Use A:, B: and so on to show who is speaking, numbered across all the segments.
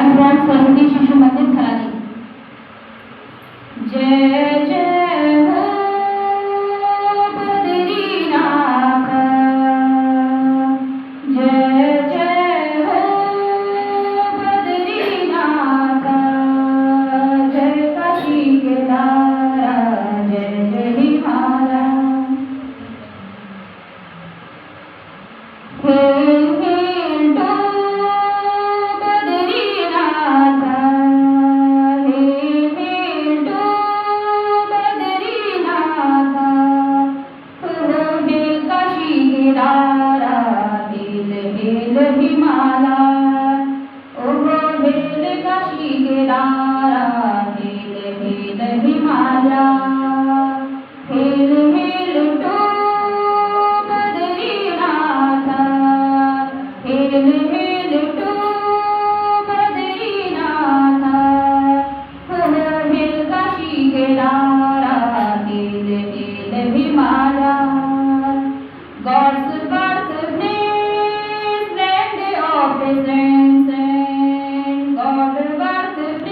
A: सरस्वती शिशु मंदिर खराली। जय जय हो बद्रीनाथ, जय जय हो बद्रीनाथ, जय काशी केदारा, जय जय Himalaya. God's birthplace, land of His saint. God's birthplace,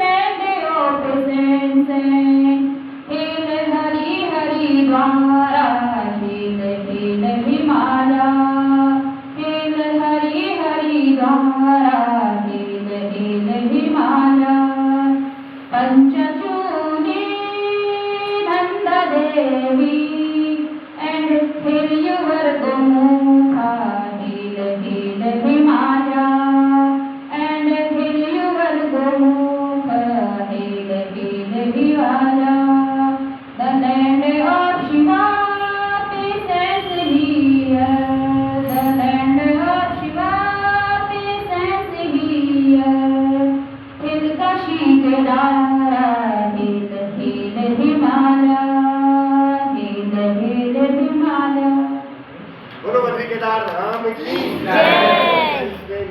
A: land of His saint. Hail Hari Hari Dwara, Hail Hail Himalaya. Hail Hari Hari Dwara, Hail Hail Himalaya. Panchachuni Nanda Devi, and hail your Gomukha, hail hail Himalaya, and hail your Gomukha, hail hail Himalaya. The land of Shiva, peace is here. The land of Shiva, peace is here. Hail Kashi Kedara, hail hail Himalaya, hail hail Himalaya.
B: बोलो बद्री केदार धाम की
A: जय।